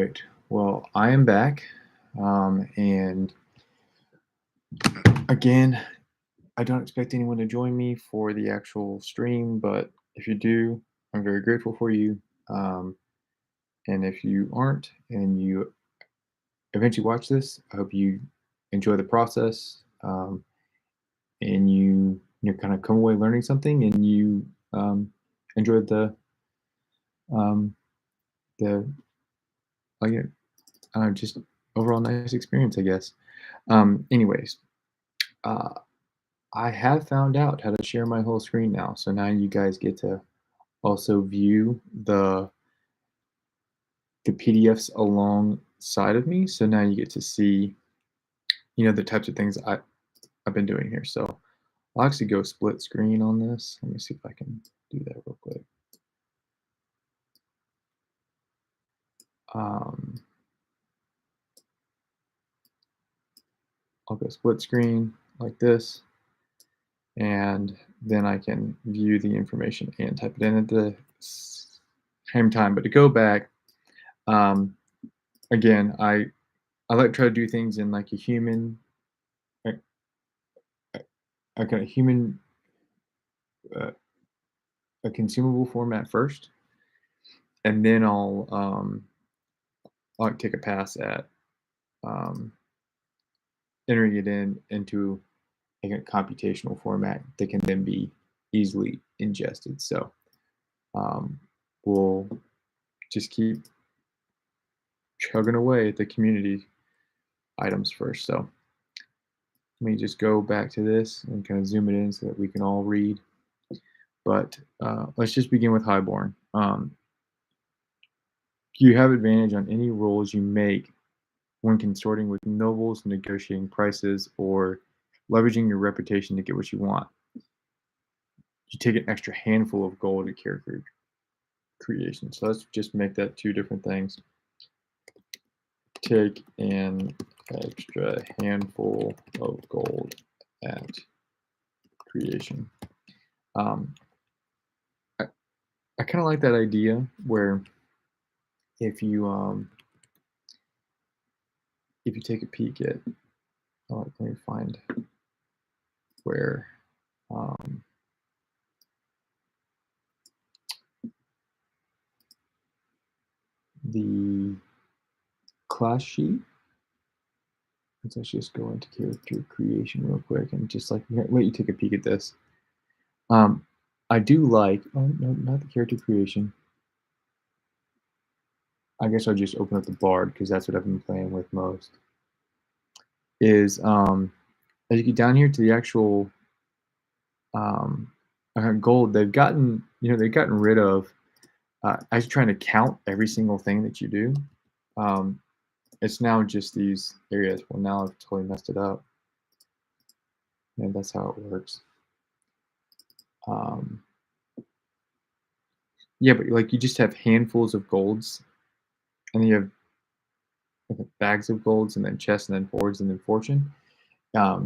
right. Well, I am back. And again, I don't expect anyone to join me for the actual stream, but if you do, I'm very grateful for you. Um, and if you aren't and you eventually watch this, I hope you enjoy the process, and you kind of come away learning something, and you enjoy um, the like just overall nice experience, I guess. Anyways, uh, I have found out how to share my whole screen now. So now you guys get to also view the PDFs alongside of me. So now you get to see, the types of things I've been doing here. So I'll actually go split screen on this. Let me see if I can do that real quick. Um, I'll go split screen like this, and then I can view the information and type it in at the same time. But to go back, um, again, I like to try to do things in like a, a kind of human, uh, a consumable format first, and then I'll like take a pass at um, entering it into a computational format that can then be easily ingested. So um, we'll just keep chugging away at the community items first. So let me just go back to this and kind of zoom it in so that we can all read. But let's just begin with Highborn. You have advantage on any rolls you make when consorting with nobles, negotiating prices, or leveraging your reputation to get what you want. You take an extra handful of gold at character creation. So let's just make that two different things. Take an extra handful of gold at creation. Um, I kind of like that idea where if you take a peek at, let me find where the class sheet. Let's just go into character creation real quick and just like let you take a peek at this. I do like, oh no, not the character creation. I guess I'll just open up the Bard because that's what I've been playing with most. Is as you get down here to the actual gold, they've gotten rid of as you're trying to count every single thing that you do. It's now just these areas. Well, now I've totally messed it up. And that's how it works. Yeah, but like you just have handfuls of golds, and then you have like bags of golds, and then chests, and then boards, and then fortune. I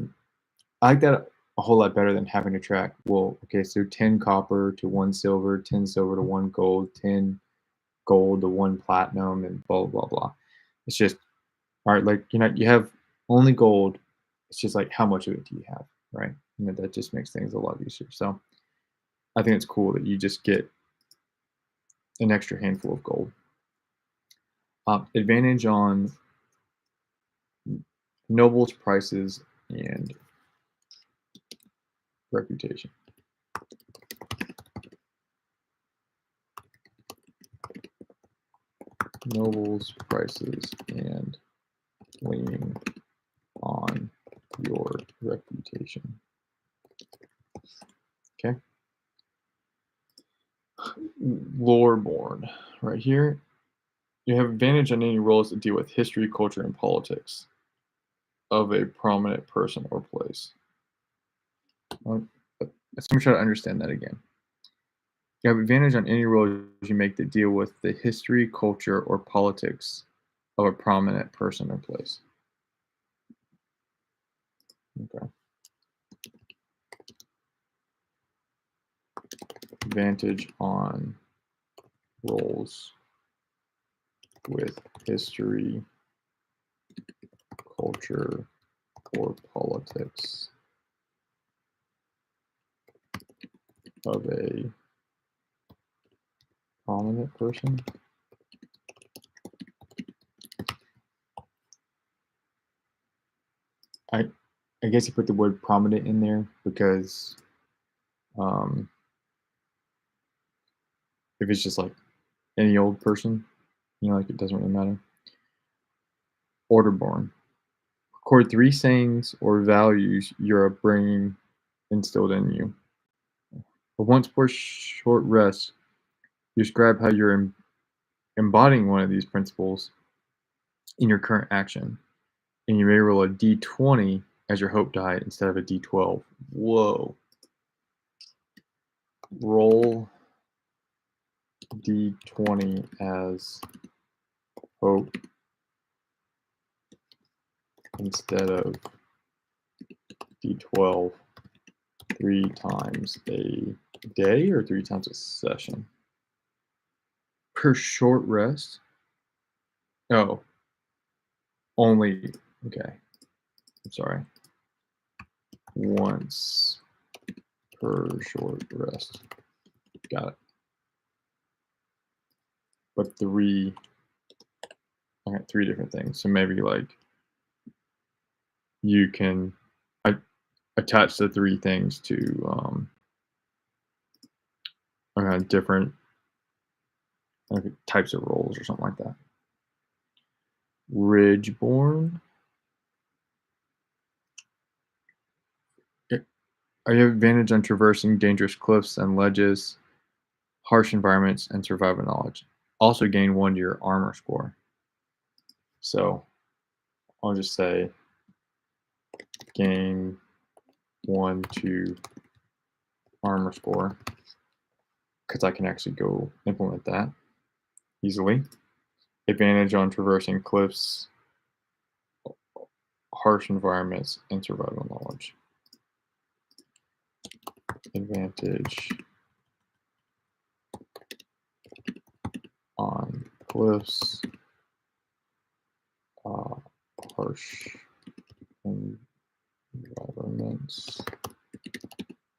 like that a whole lot better than having to track. Well, okay, so 10 copper to 1 silver, 10 silver to 1 gold, 10 gold to 1 platinum, and blah blah blah. It's just all right. Like you have only gold. It's just like how much of it do you have, right? That just makes things a lot easier. So I think it's cool that you just get an extra handful of gold. Advantage on nobles, prices, and reputation. Nobles, prices, and leaning on your reputation. Okay. Loreborn, right here. You have advantage on any roles that deal with history, culture, and politics of a prominent person or place. Let's try to understand that again. You have advantage on any roles you make that deal with the history, culture, or politics of a prominent person or place. Okay. Advantage on roles with history, culture, or politics of a prominent person. I guess you put the word prominent in there because if it's just like any old person, like it doesn't really matter. Orderborn. Record 3 sayings or values your upbringing instilled in you. But once for short rest, describe how you're embodying one of these principles in your current action. And you may roll a d20 as your hope die instead of a d12. Whoa. Roll d20 as hope instead of d12 3 times a day or 3 times a session. Per short rest? Oh, only, okay. I'm sorry. Once per short rest. Got it. But I got 3 different things. So maybe like you can attach the 3 things to different types of roles or something like that. Ridgeborn. I have advantage on traversing dangerous cliffs and ledges, harsh environments, and survival knowledge. Also gain 1 to your armor score. So I'll just say gain 1 to armor score because I can actually go implement that easily. Advantage on traversing cliffs, harsh environments, and survival knowledge. Advantage on cliffs, harsh environments,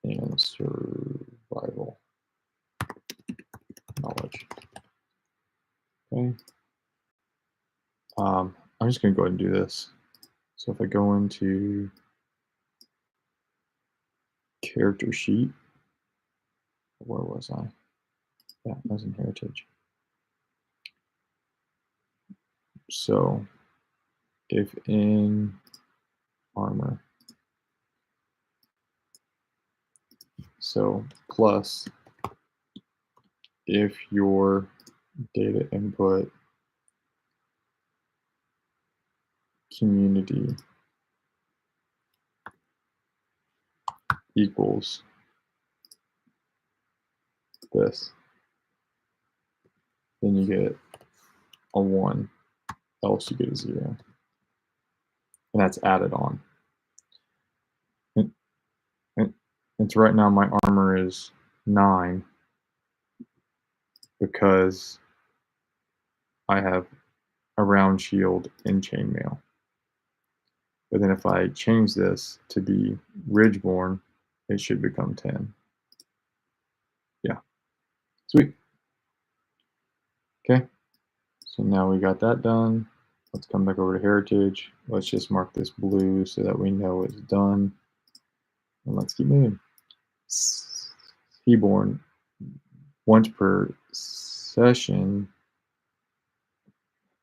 and survival knowledge. Okay. I'm just going to go ahead and do this. So if I go into character sheet, where was I? Yeah, I was in heritage. So if in armor, so plus if your data input community equals this, then you get a 1, else you get a 0. And that's added on. And so right now my armor is 9 because I have a round shield and chainmail. But then if I change this to be Ridgeborn, it should become 10. Yeah, sweet. Okay, so now we got that done. Let's come back over to Heritage. Let's just mark this blue so that we know it's done. And let's keep moving. Seaborn, once per session,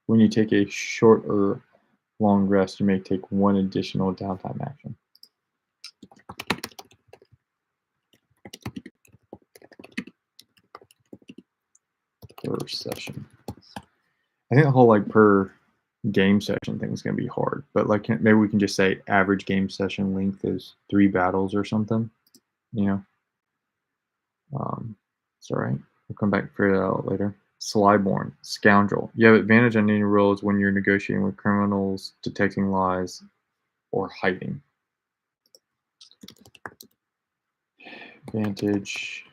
when you take a short or long rest, you may take 1 additional downtime action. Per session. I think the whole per game session thing is going to be hard, but like maybe we can just say average game session length is 3 battles or something, It's all right. We'll come back and figure that out later. Slyborn, scoundrel. You have advantage on any rolls when you're negotiating with criminals, detecting lies, or hiding. Advantage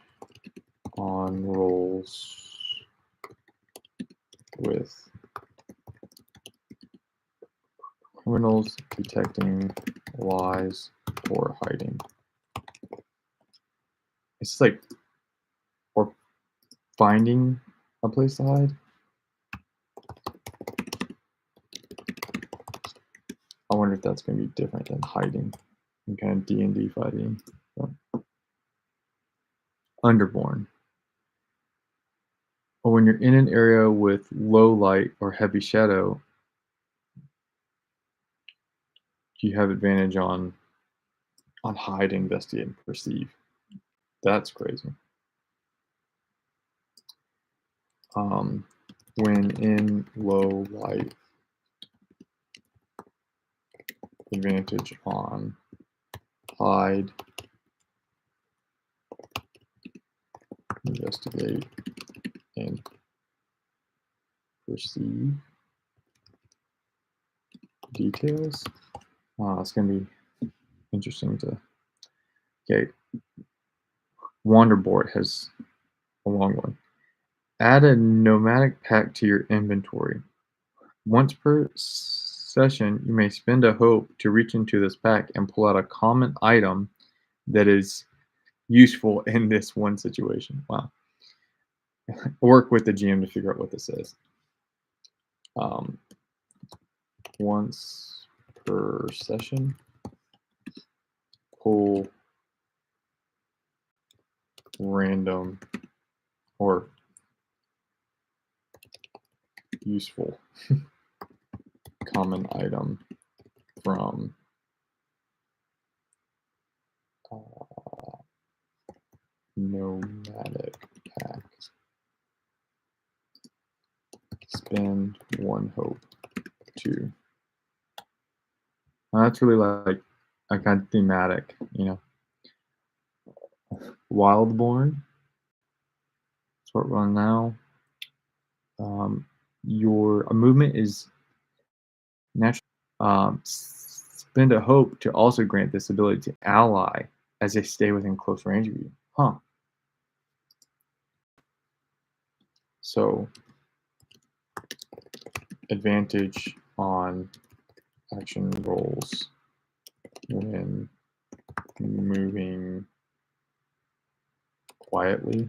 on rolls with criminals detecting lies or hiding. It's like, or finding a place to hide. I wonder if that's going to be different than hiding and kind of D&D fighting. So, underborn. Or when you're in an area with low light or heavy shadow, you have advantage on hide, investigate, and perceive. That's crazy. When in low light, advantage on hide, investigate, and perceive details. It's going to be interesting to. Okay, Wanderboard has a long one. Add a nomadic pack to your inventory. Once per session, you may spend a hope to reach into this pack and pull out a common item that is useful in this one situation. Wow. Work with the GM to figure out what this is. Once per session, pull random or useful common item from nomadic pack. Spend one hope to. That's really like a kind of thematic, Wildborn. That's what we're on now. Your movement is natural. Spend a hope to also grant this ability to ally as they stay within close range of you. Huh. So, advantage on action rolls when moving quietly.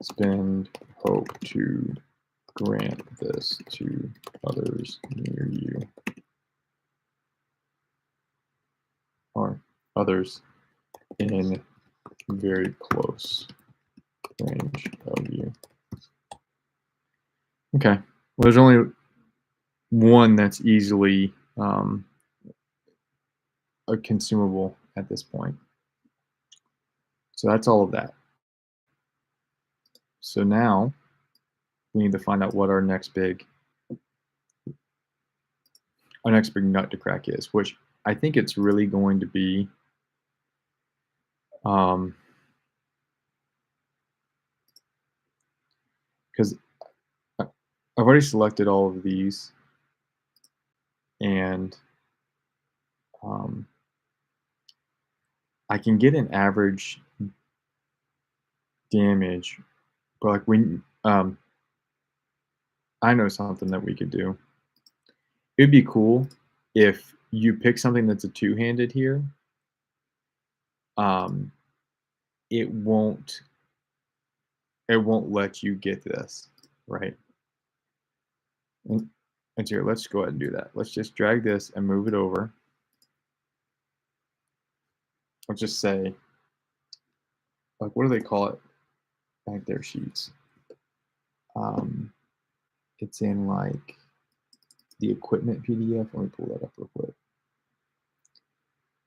Spend hope to grant this to others near you or others in very close range of you. Okay. Well, there's only one that's easily a consumable at this point. So that's all of that. So now we need to find out what our next big nut to crack is, which I think it's really going to be because I've already selected all of these and I can get an average damage, but like when I know something that we could do. It'd be cool if you pick something that's a two-handed here. It won't let you get this, right? And here, let's go ahead and do that. Let's just drag this and move it over. Let's just say, like, what do they call it? Back there, sheets. It's in like the equipment PDF. Let me pull that up real quick.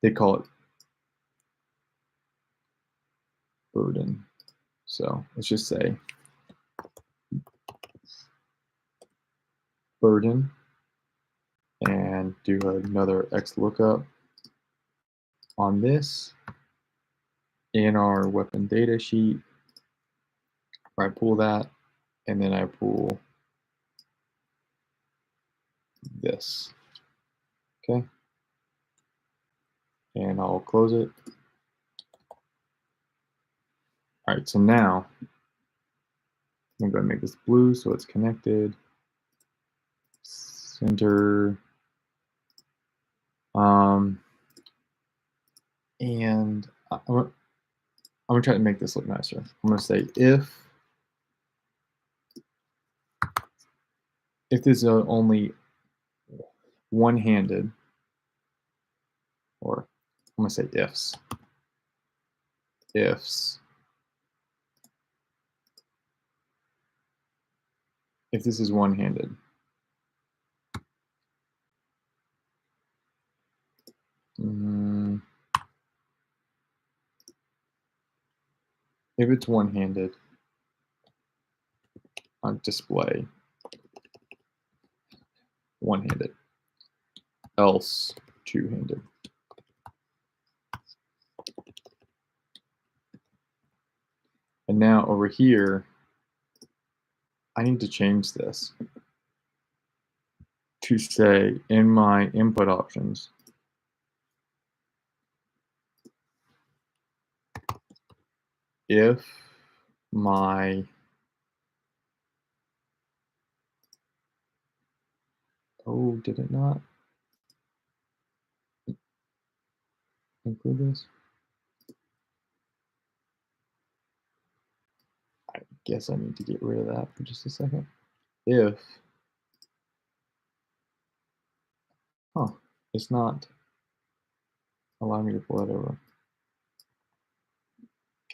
They call it burden. So let's just say burden and do another XLOOKUP on this in our weapon data sheet. I pull that and then I pull this. Okay. And I'll close it. All right, so now I'm going to make this blue so it's connected. center, and I'm gonna try to make this look nicer. I'm gonna say if this is only one-handed, or I'm gonna say ifs, if this is one-handed, if it's one-handed, on display one-handed, else two-handed. And now over here, I need to change this to say in my input options, if my did it not include this? I guess I need to get rid of that for just a second. If, it's not allowing me to pull that over.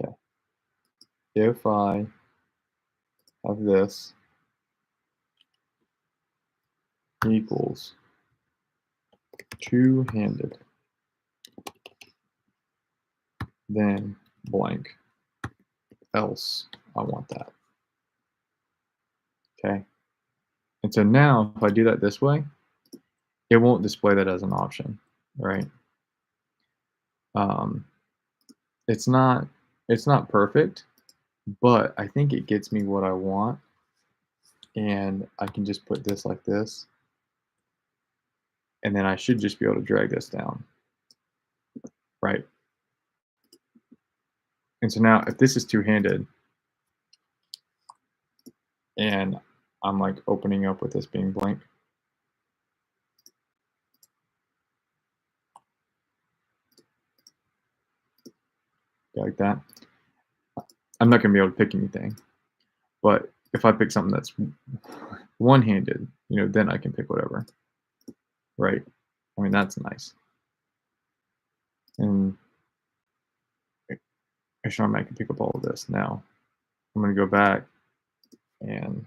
Okay. If I have this equals two-handed, then blank, else I want that. Okay. And so now if I do that this way, it won't display that as an option, right? It's not perfect, but I think it gets me what I want. And I can just put this like this, and then I should just be able to drag this down, right? And so now if this is two-handed and I'm like opening up with this being blank, like that, I'm not gonna be able to pick anything. But if I pick something that's one-handed, then I can pick whatever, right? I mean, that's nice. And actually, I can pick up all of this. Now, I'm gonna go back and I'm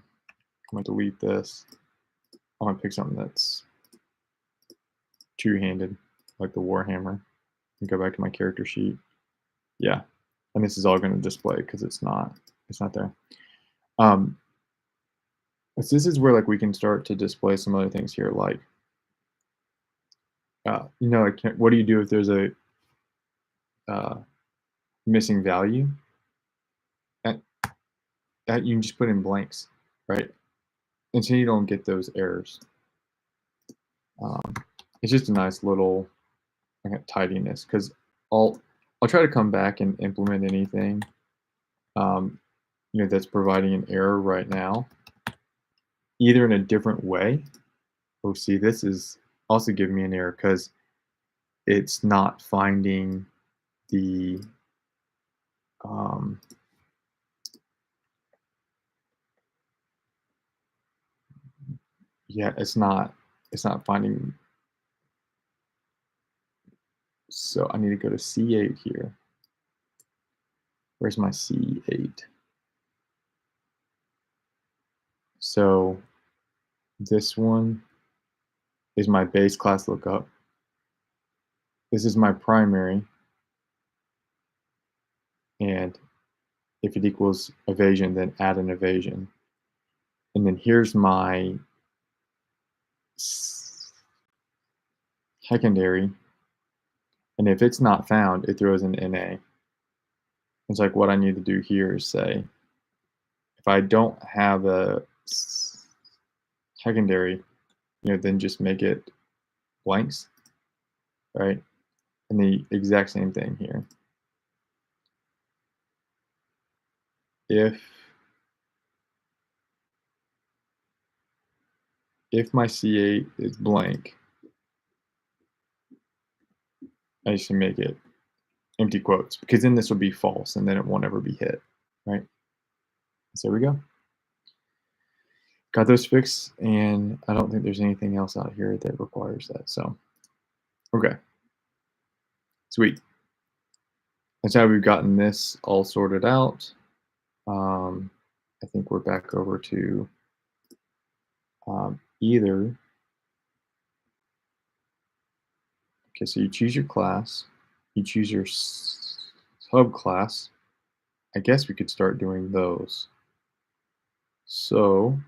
gonna delete this. I'm gonna pick something that's two-handed, like the Warhammer, and go back to my character sheet. Yeah, and this is all gonna display because it's not there. So this is where like we can start to display some other things here, like like what do you do if there's a missing value? That you can just put in blanks, right? And so you don't get those errors. It's just a nice little tidiness, because I'll try to come back and implement anything that's providing an error right now, either in a different way. Oh, see, this is also giving me an error because it's not finding the it's not finding. So I need to go to C8 here. Where's my C8? So this one is my base class lookup. This is my primary. And if it equals evasion, then add an evasion. And then here's my secondary. And if it's not found, it throws an NA. It's like what I need to do here is say, if I don't have a secondary, then just make it blanks, right? And the exact same thing here. If if my C8 is blank, I should make it empty quotes because then this will be false and then it won't ever be hit, right? So there we go. Got those fixed, and I don't think there's anything else out here that requires that. So, okay, sweet. That's how we've gotten this all sorted out. I think we're back over to either. Okay, so you choose your class, you choose your subclass. I guess we could start doing those. So,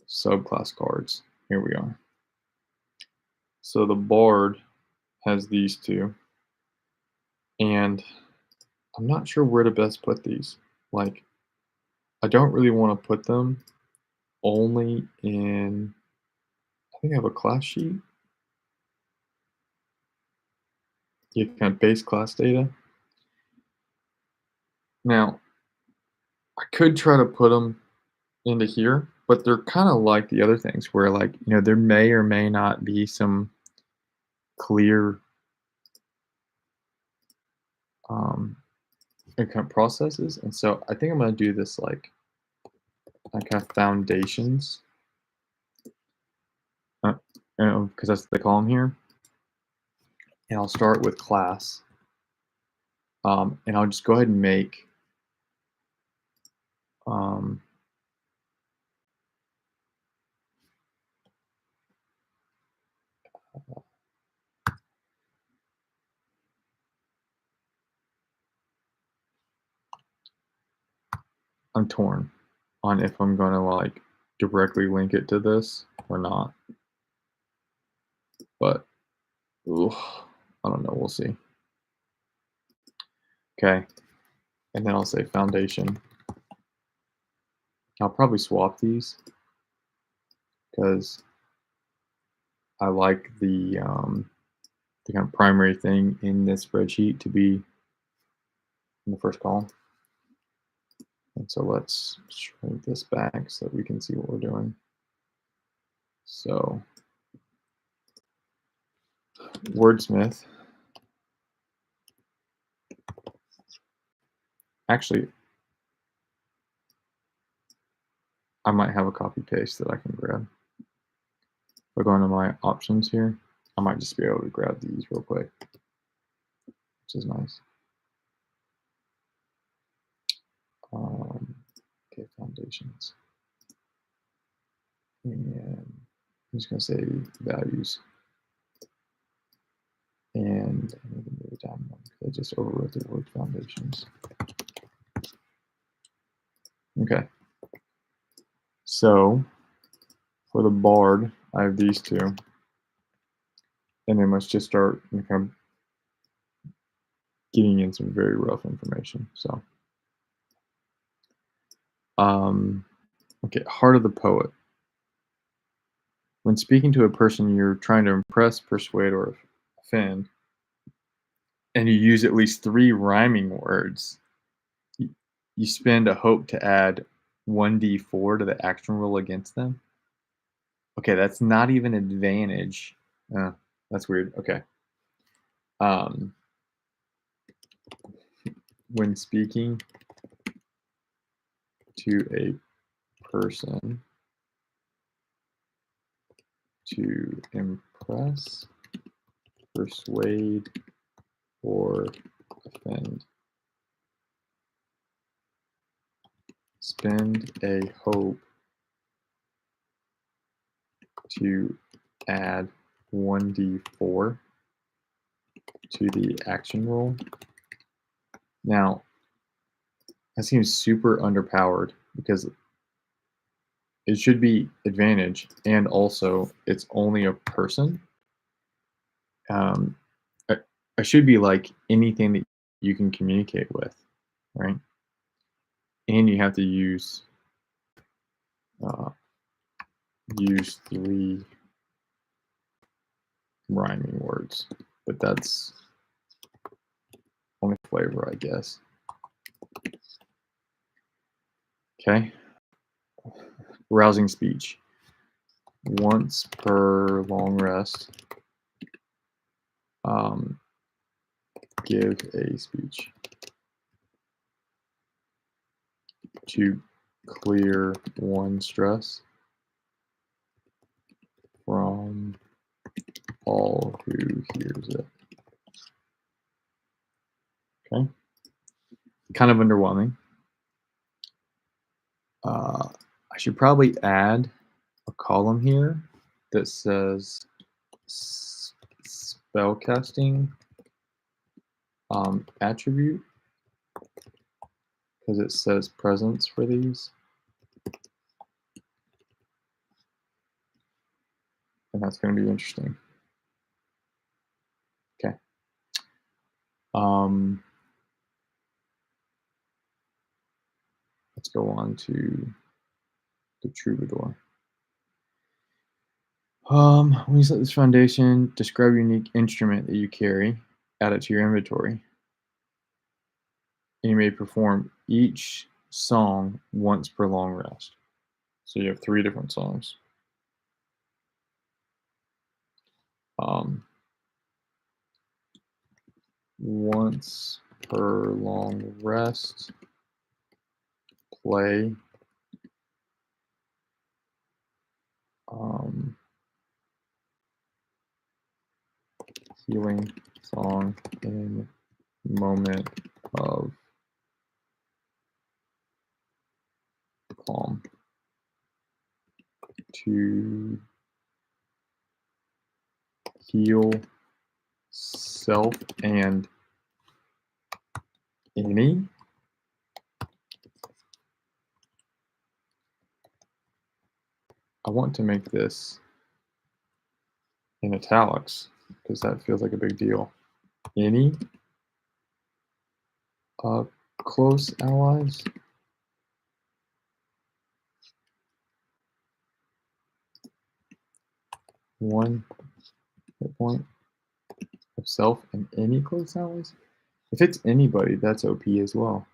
subclass cards. Here we are. So the Bard has these two, and I'm not sure where to best put these. Like, I don't really want to put them only in. I think I have a class sheet. You kind of base class data. Now, I could try to put them into here, but they're kind of like the other things where, like, there may or may not be some clear um, kind of processes. And so I think I'm going to do this like kind of foundations, because that's what they call them here. And I'll start with class, and I'll just go ahead and make um, I'm torn on if I'm going to like directly link it to this or not. But ooh, I don't know. We'll see. Okay. And then I'll say foundation. I'll probably swap these because I like the kind of primary thing in this spreadsheet to be in the first column. And so let's shrink this back so that we can see what we're doing. So wordsmith. Actually, I might have a copy paste that I can grab. If I go into my options here, I might just be able to grab these real quick, which is nice. Okay, foundations. And I'm just going to say values. And I'm going to move it down one because I just overwrote the word foundations. Okay. So for the Bard, I have these two. And then let's just start kind of getting in some very rough information. So, okay, heart of the poet. When speaking to a person you're trying to impress, persuade, or offend, and you use at least 3 rhyming words, you spend a hope to add 1d4 to the action roll against them. Okay, that's not even advantage. That's weird. Okay. When speaking to a person to impress, persuade, or offend, spend a hope to add 1d4 to the action roll. Now, that seems super underpowered because it should be advantage, and also it's only a person. I should be like anything that you can communicate with, right? And you have to use 3 rhyming words, but that's only flavor, I guess. Okay. Rousing speech. once per long rest, give a speech to clear one stress from all who hears it. Okay. Kind of underwhelming. I should probably add a column here that says spellcasting attribute, because it says presence for these, and that's going to be interesting. Okay. Let's go on to the troubadour. When you set this foundation, describe a unique instrument that you carry, add it to your inventory. And you may perform each song once per long rest. So you have 3 different songs. Once per long rest, play healing song in moment of calm to heal self and any. I want to make this in italics because that feels like a big deal. Any close allies. One hit point of self and any close allies. If it's anybody, that's OP as well.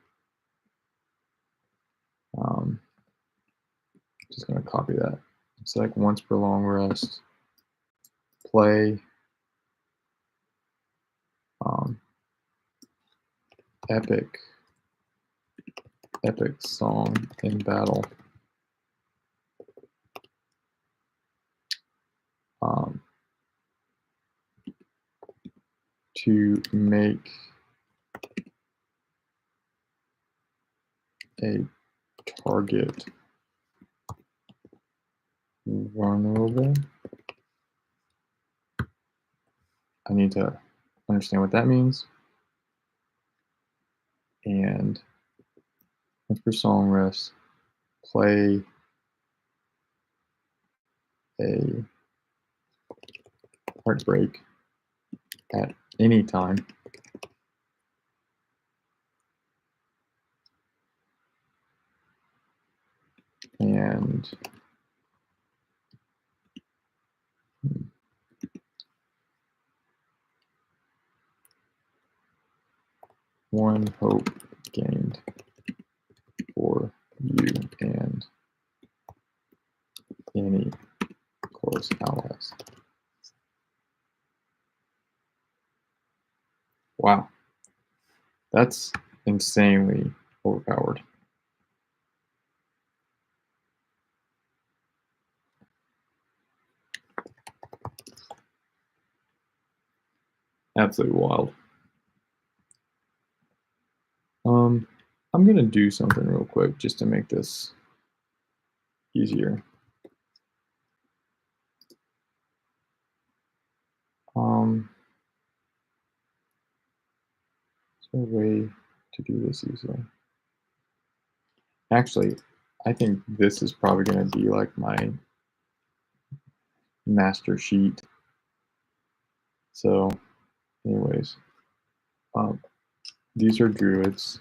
Just going to copy that. It's like once per long rest. Play epic song in battle. To make a target vulnerable. I need to understand what that means. And once per song rest, play a heartbreak at any time. And one hope gained for you and any close allies. Wow. That's insanely overpowered. Absolutely wild. I'm going to do something real quick just to make this easier. Is there a way to do this easily? Actually, I think this is probably going to be like my master sheet. So, anyways, these are druids.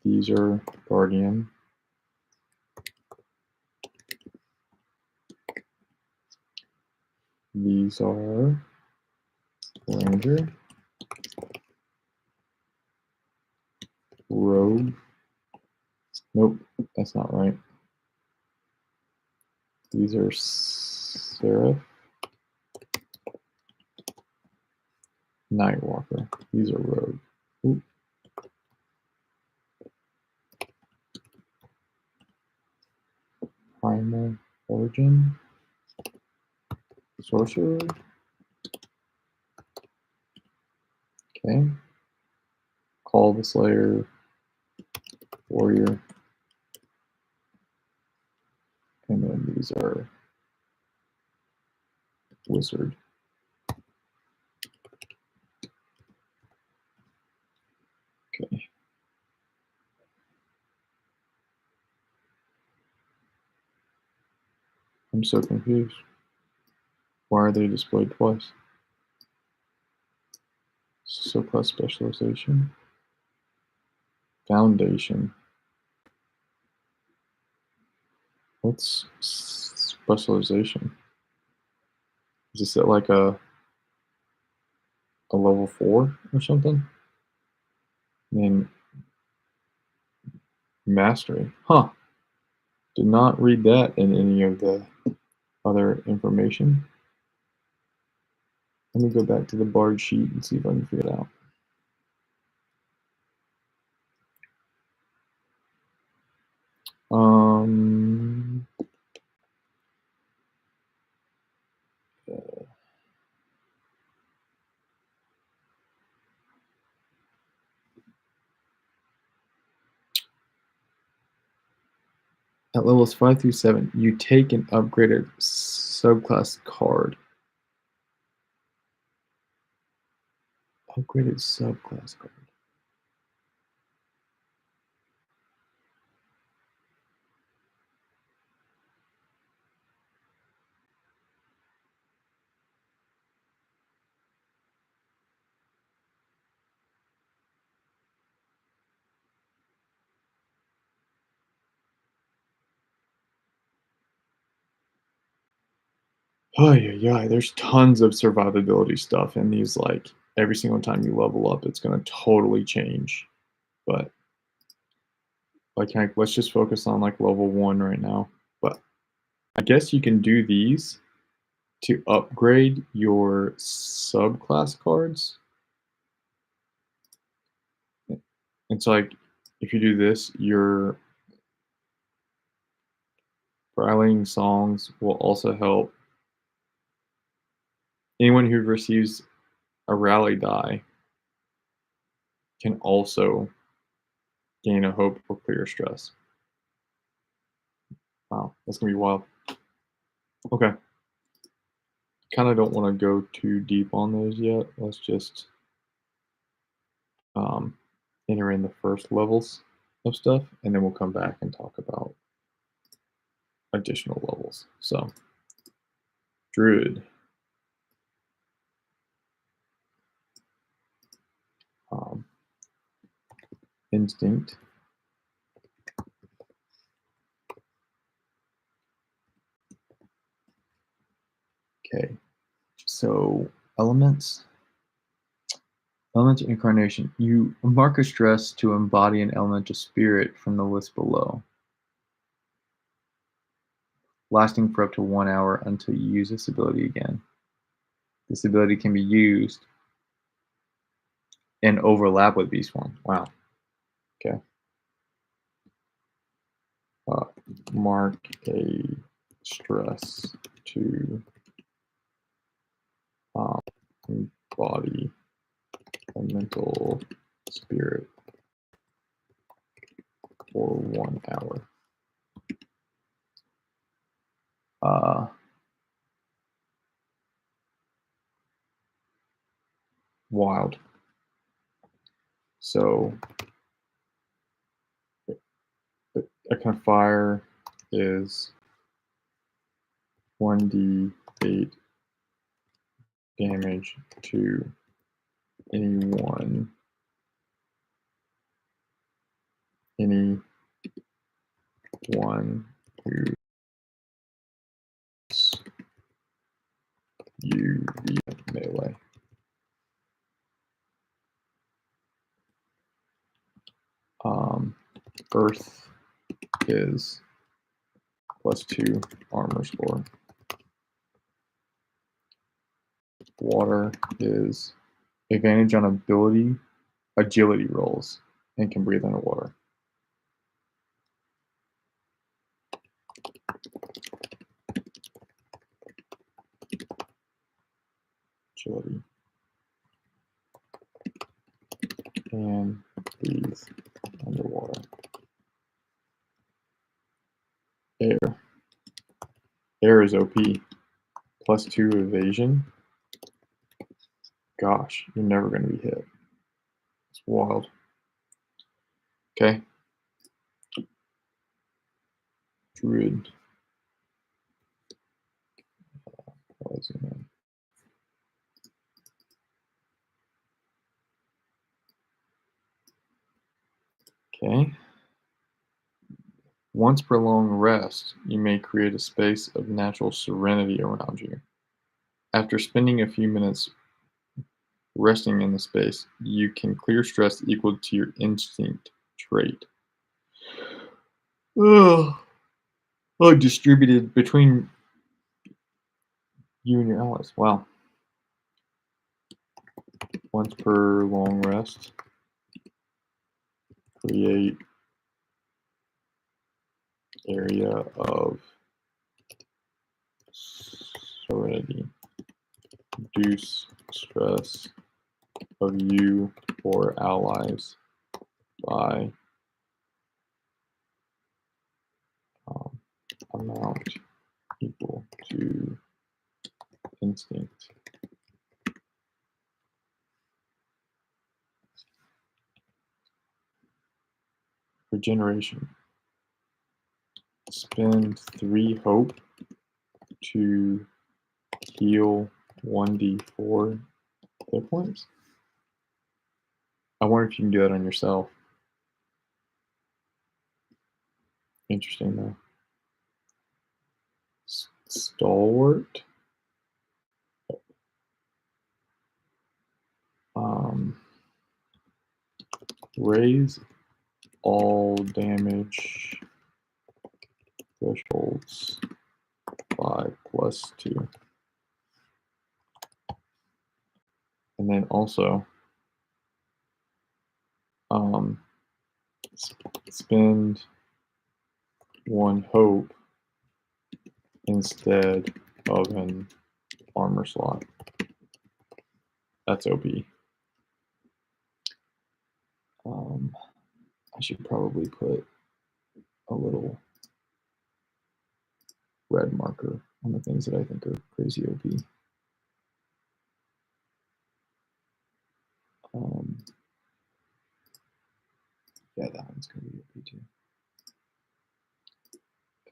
These are guardian. These are ranger. Rogue. Nope, that's not right. These are Seraph, Nightwalker. These are Rogue. Oop. Primal Origin, Sorcerer. Okay. Call the Slayer, Warrior, and then these are Wizard. Okay. I'm so confused. Why are they displayed twice? Subclass specialization. Foundation. What's specialization? Is this at like a level 4 or something? I mean, mastery. Huh. Did not read that in any of the other information. Let me go back to the bard sheet and see if I can figure it out. Um, at levels 5 through 7, you take an upgraded subclass card. Upgraded subclass card. Oh yeah, there's tons of survivability stuff in these. Like every single time you level up, it's gonna totally change. But like, let's just focus on like level 1 right now. But I guess you can do these to upgrade your subclass cards. It's like if you do this, your rallying songs will also help anyone who receives a rally die can also gain a hope or clear stress. Wow, that's gonna be wild. Okay, kind of don't want to go too deep on those yet. Let's just um, enter in the first levels of stuff, and then we'll come back and talk about additional levels. So, Druid. Um, Instinct. Okay, so elements. Element incarnation. You mark a stress to embody an element of spirit from the list below, lasting for up to 1 hour until you use this ability again. This ability can be used and overlap with beast form. Wow. Okay. Uh, mark a stress to embody a mental spirit for 1 hour. Wild. So a kind of fire is 1d8 damage to anyone, anyone who you via melee. Earth is +2 armor score. Water is advantage on agility rolls, and can breathe underwater. Agility. And breathe underwater. Air. Air is OP. +2 evasion. Gosh, you're never going to be hit. It's wild. Okay. Druid. Okay. Once per long rest, you may create a space of natural serenity around you. After spending a few minutes resting in the space, you can clear stress equal to your instinct trait. Ugh. Oh, distributed between you and your allies. Wow. Once per long rest, create area of serenity. Reduce stress of you or allies by amount equal to instinct. Regeneration. Spend 3 hope to heal 1d4 hit points. I wonder if you can do that on yourself. Interesting though. Stalwart. Raise all damage thresholds by +2. And then also spend 1 hope instead of an armor slot. That's OP. I should probably put a little red marker on the things that I think are crazy OP. Yeah, that one's going to be OP too.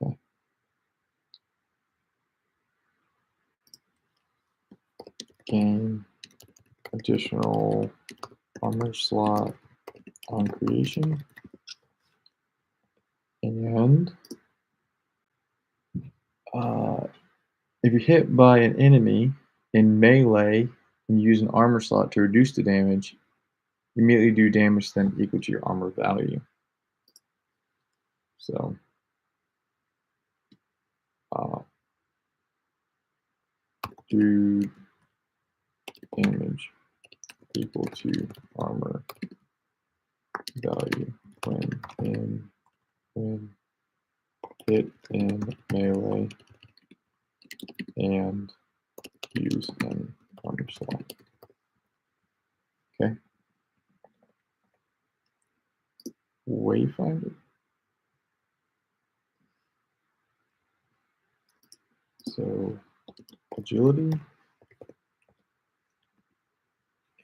Okay. Gain additional armor slot on creation. And if you're hit by an enemy in melee and use an armor slot to reduce the damage, you immediately do damage to them equal to your armor value. So do damage equal to armor value when hit in melee and use an armor slot. Okay. Wayfinder. So agility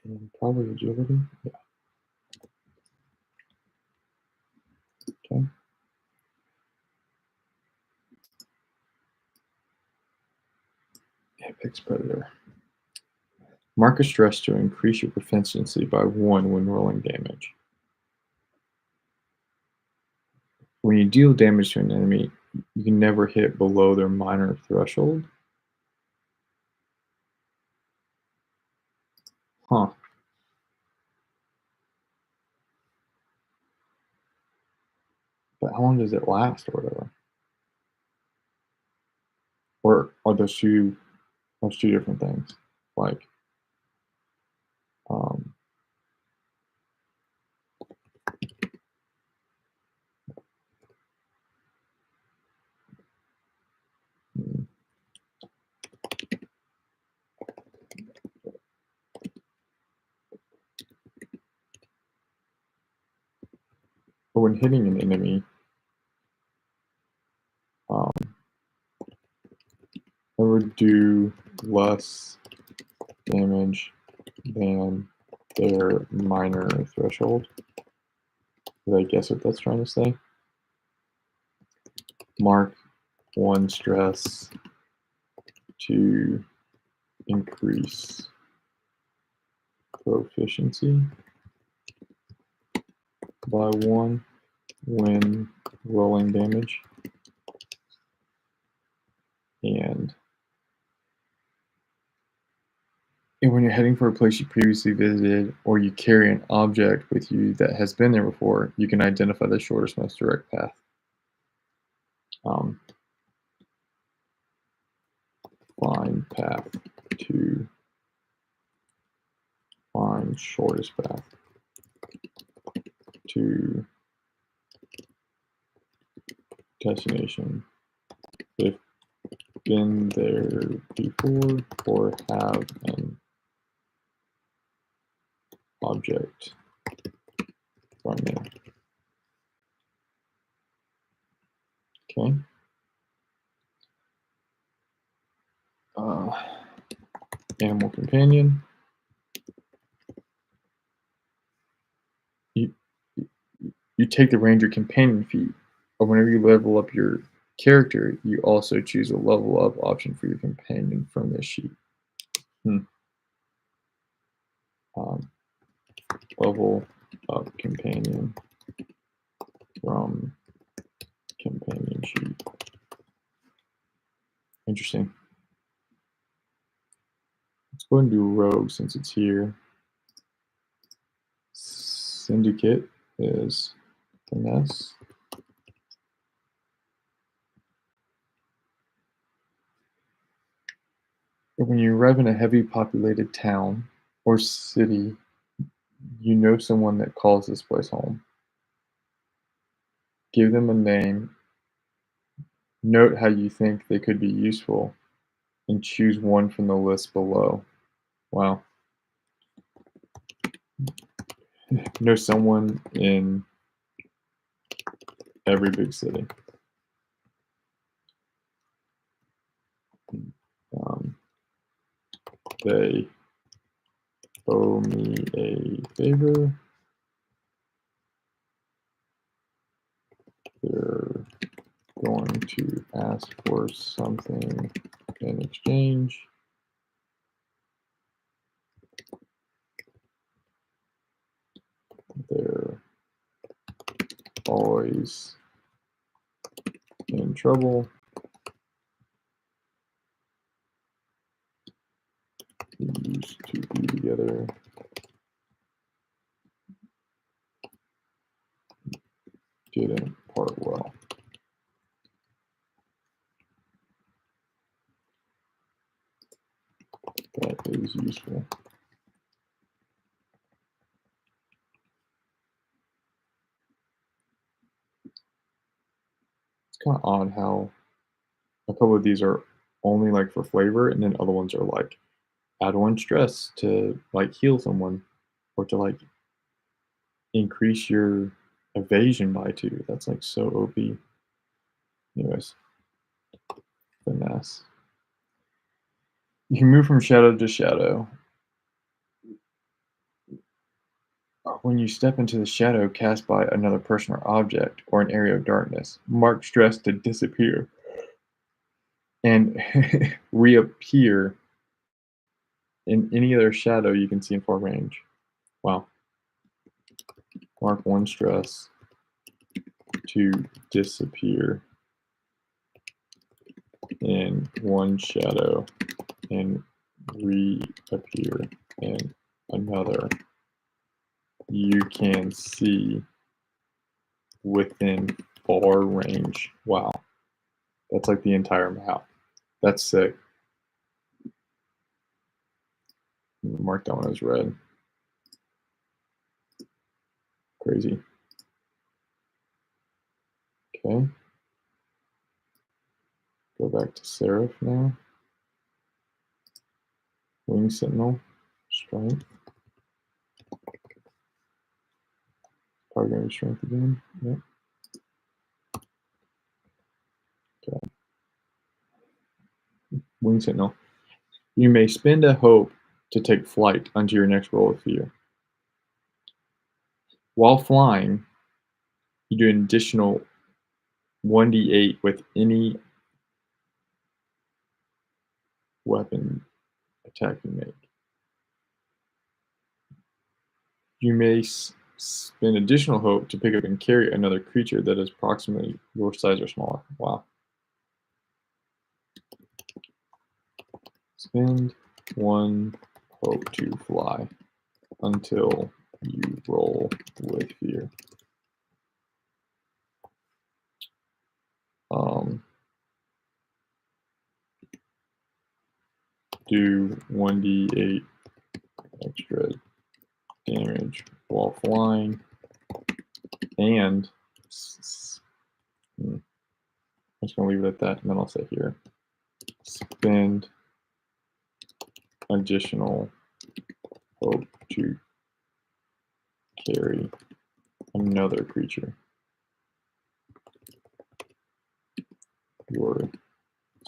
and probably agility. Yeah. Okay. Apex Predator. Mark a stress to increase your proficiency by 1 when rolling damage. When you deal damage to an enemy, you can never hit below their minor threshold. Huh. But how long does it last or whatever? are those two different things. Like, um, mm, but when hitting an enemy, um, it would do less damage than their minor threshold. Did I guess what that's trying to say? Mark 1 stress to increase proficiency by 1 when rolling damage. And when you're heading for a place you previously visited, or you carry an object with you that has been there before, you can identify the shortest, most direct path. Um, find path to find shortest path to destination. If been there before or have an object from there. Okay. Uh, Animal companion. You, you take the ranger companion feat, or whenever you level up your character, you also choose a level up option for your companion from this sheet. Um, level up companion from companion sheet. Interesting. Let's go and do rogue since it's here. Syndicate is finesse. When you arrive in a heavy populated town or city, you know someone that calls this place home. Give them a name, note how you think they could be useful, and choose one from the list below. Wow. Know someone in every big city. Um, they owe me a favor. They're going to ask for something in exchange. They're always in trouble. We used to be together. Didn't part well. That is useful. It's kind of odd how a couple of these are only like for flavor, and then other ones are like add 1 stress to like heal someone, or to like increase your evasion by 2. That's like so OP. Anyways, finesse. You can move from shadow to shadow. When you step into the shadow cast by another person or object, or an area of darkness, mark stress to disappear and reappear in any other shadow you can see in far range. Wow. Mark 1 stress to disappear in one shadow and reappear in another you can see within far range. Wow. That's like the entire map. That's sick. Mark that one as red. Crazy. Okay. Go back to Seraph now. Wing Sentinel. Strength. Probably going to be strength again. Yep. Okay. Wing Sentinel. You may spend a hope to take flight onto your next roll of fear. While flying, you do an additional 1d8 with any weapon attack you make. You may spend additional hope to pick up and carry another creature that is approximately your size or smaller. Wow. Spend 1 hope to fly until you roll with fear. Do 1d8 extra damage while flying, and I'm just going to leave it at that, and then I'll say here, spend additional hope to carry another creature your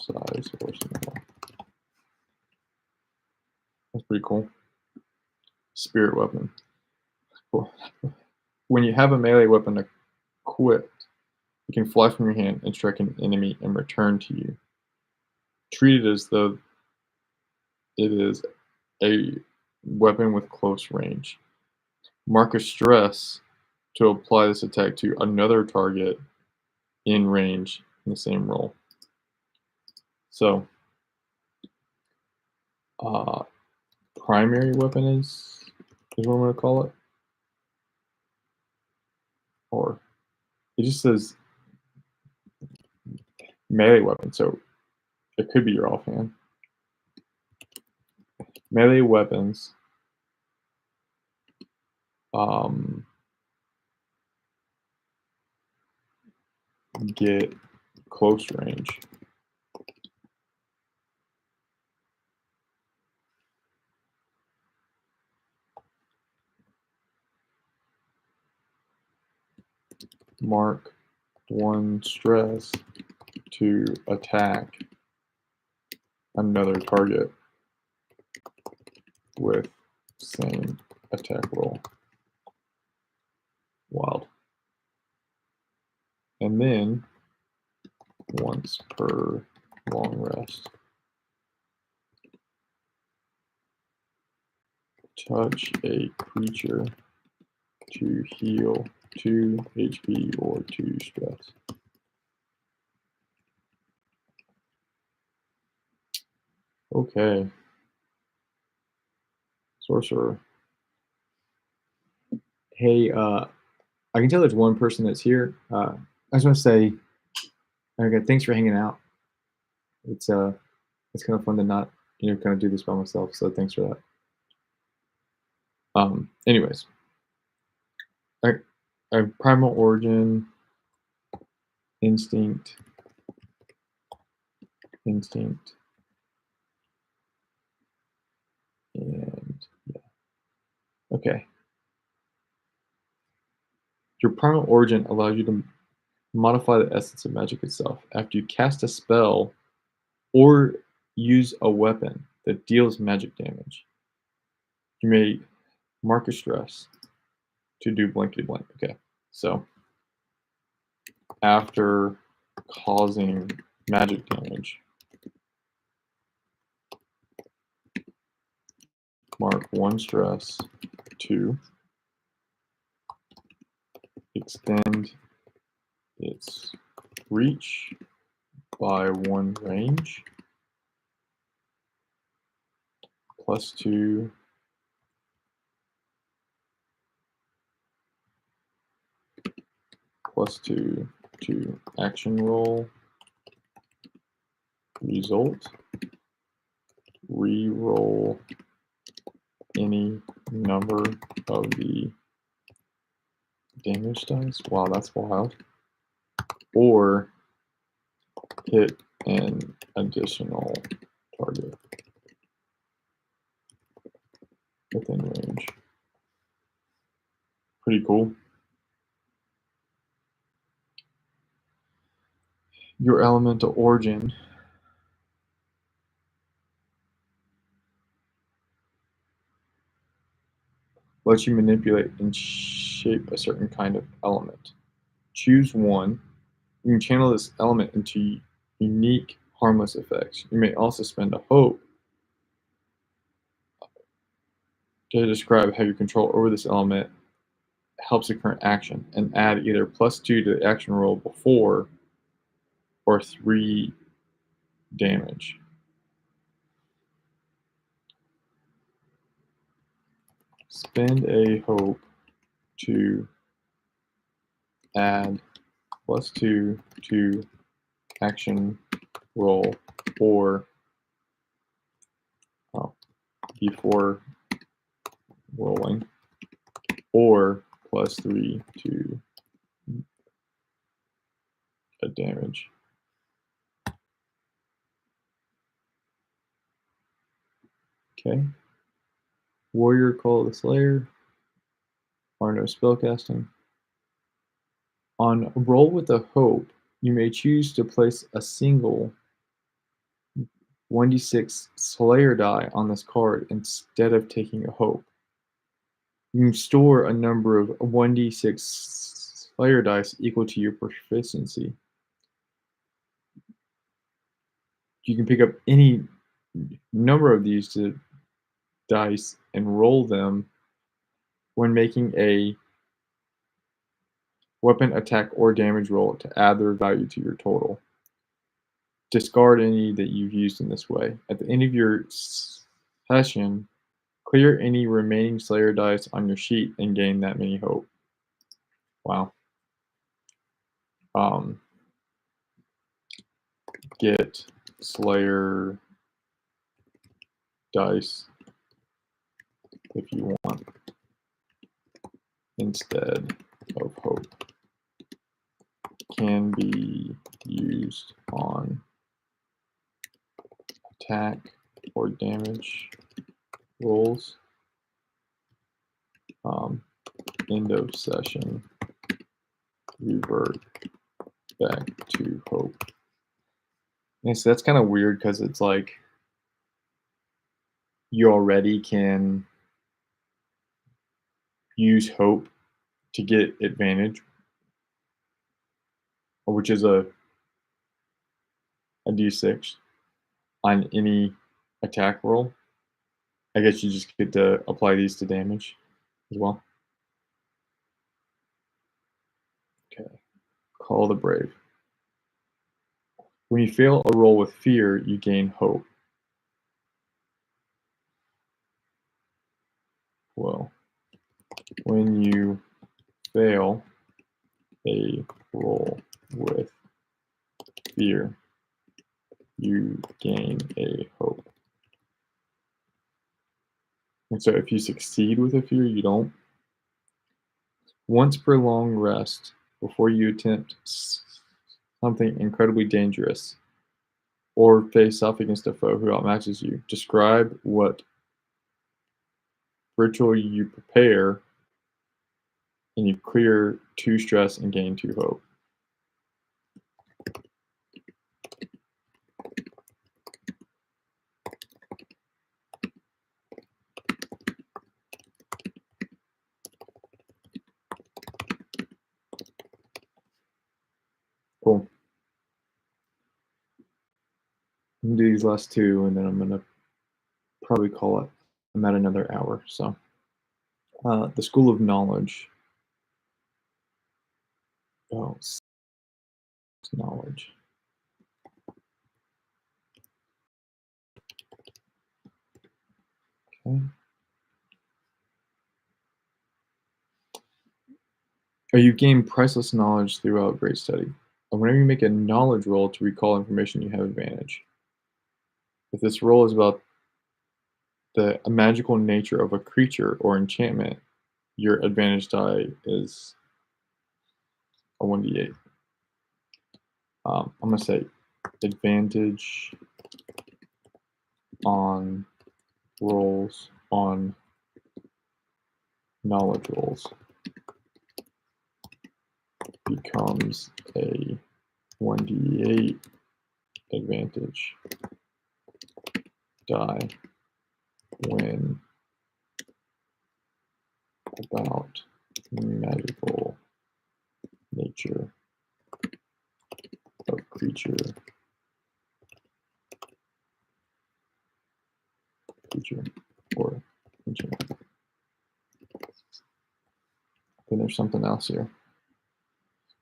size or smaller. That's pretty cool. Spirit weapon. Cool. When you have a melee weapon equipped, it can fly from your hand and strike an enemy and return to you. Treat it as though it is a weapon with close range. Mark a stress to apply this attack to another target in range in the same roll. So, primary weapon is what I'm going to call it. Or it just says melee weapon, so it could be your offhand. Melee weapons get close range. Mark 1 stress to attack another target with same attack roll. Wild. And then once per long rest, touch a creature to heal 2 HP or 2 stress. Okay. Sorcerer. Hey, I can tell there's one person that's here. I just want to say, okay, thanks for hanging out. It's kind of fun to not, kind of do this by myself. So thanks for that. Anyways, I have Primal Origin, Instinct, and yeah. Okay. Your Primal Origin allows you to modify the essence of magic itself. After you cast a spell or use a weapon that deals magic damage, you may mark a stress to do blankety blank. Okay, so after causing magic damage, mark 1 stress to extend its reach by 1 range, +2 +2 to action roll result, re-roll any number of the damage dice. Wow, that's wild. Or hit an additional target within range. Pretty cool. Your elemental origin lets you manipulate and shape a certain kind of element. Choose one. You can channel this element into unique, harmless effects. You may also spend a hope to describe how your control over this element helps the current action, and add either +2 to the action roll before or 3 damage. Spend a hope to add +2 to action roll or before rolling, or +3 to a damage. Okay. Warrior Call of the Slayer are no spellcasting. On Roll with a Hope, you may choose to place a single 1d6 Slayer die on this card instead of taking a hope. You can store a number of 1d6 Slayer dice equal to your proficiency. You can pick up any number of these dice and roll them when making a weapon, attack, or damage roll to add their value to your total. Discard any that you've used in this way. At the end of your session, clear any remaining Slayer dice on your sheet and gain that many hope. Wow. Get Slayer dice if you want instead of hope. Can be used on attack or damage rolls. End of session. Revert back to hope. And so that's kind of weird because it's like you already can use hope to get advantage, which is a d6 on any attack roll. I guess you just get to apply these to damage as well. Okay. Call the Brave. When you fail a roll with fear, you gain hope. Well, when you fail a roll with fear, you gain a hope. And so if you succeed with a fear, you don't. Once per long rest before you attempt something incredibly dangerous or face off against a foe who outmatches you, describe what ritual you prepare, and you clear 2 stress and gain 2 hope. Cool. I'm gonna do these last 2, and then I'm gonna probably call it. I'm at another hour, so. The School of Knowledge. Oh, knowledge. Okay. You gain priceless knowledge throughout great study. And whenever you make a knowledge roll to recall information, you have advantage. If this roll is about the magical nature of a creature or enchantment, your advantage die is a 1d8. I'm going to say advantage on rolls on knowledge rolls becomes a 1d8 advantage die when about magical nature of creature or enchantment. Then there's something else here.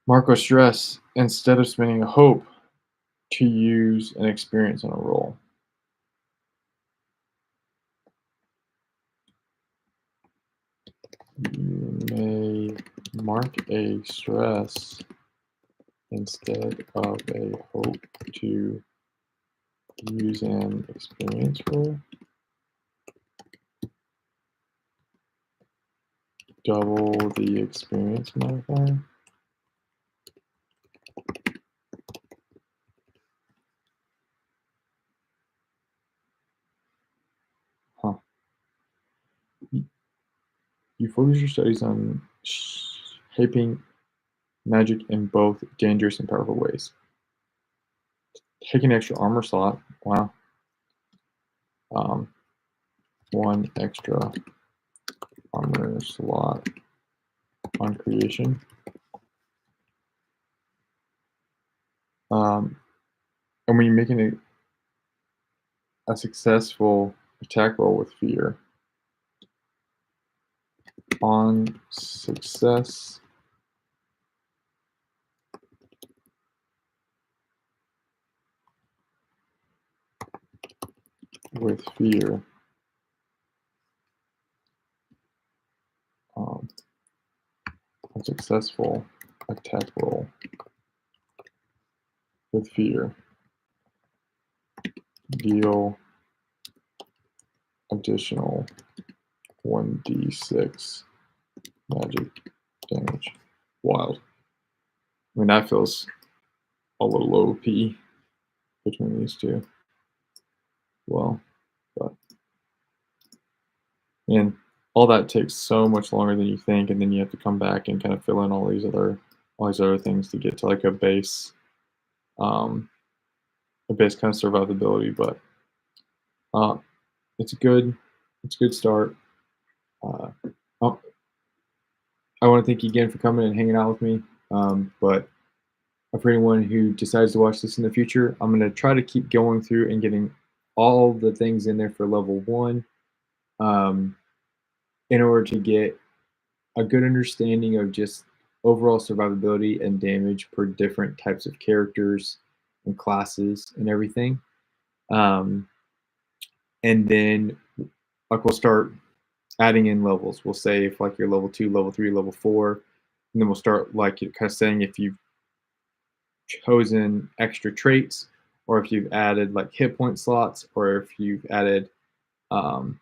Marco stress instead of spending a hope to use an experience on a roll. You may mark a stress instead of a hope to use an experience roll. Double the experience modifier. Huh. You focus your studies on shaping magic in both dangerous and powerful ways. Take an extra armor slot. Wow. Um, one extra armor slot on creation. And when you're making a successful attack roll with fear, on success with fear, a successful attack roll with fear, deal additional 1d6 magic damage. Wild. I mean, that feels a little OP between these two. Well, but and all that takes so much longer than you think, and then you have to come back and kind of fill in all these other things to get to like um, a base kind of survivability. But uh, it's a good start. Uh, oh, I want to thank you again for coming and hanging out with me. But for anyone who decides to watch this in the future, I'm going to try to keep going through and getting all the things in there for level 1 in order to get a good understanding of just overall survivability and damage per different types of characters and classes and everything. Um, and then like we'll start adding in levels. We'll say if like you're level 2, level 3, level 4, and then we'll start like kind of saying if you've chosen extra traits, or if you've added like hit point slots, or if you've added um,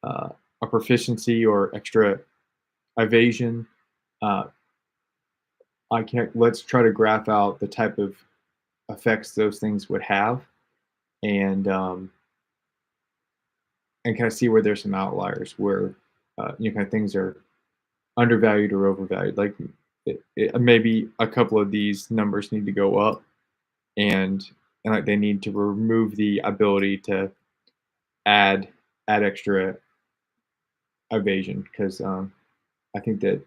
a proficiency or extra evasion. Uh, let's try to graph out the type of effects those things would have, and kind of see where there's some outliers where kind of things are undervalued or overvalued. Like maybe a couple of these numbers need to go up, and like they need to remove the ability to add extra evasion, because I think that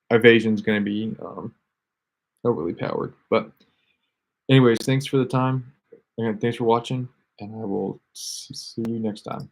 evasion is going to be overly powered. But anyways, thanks for the time, and thanks for watching, and I will see you next time.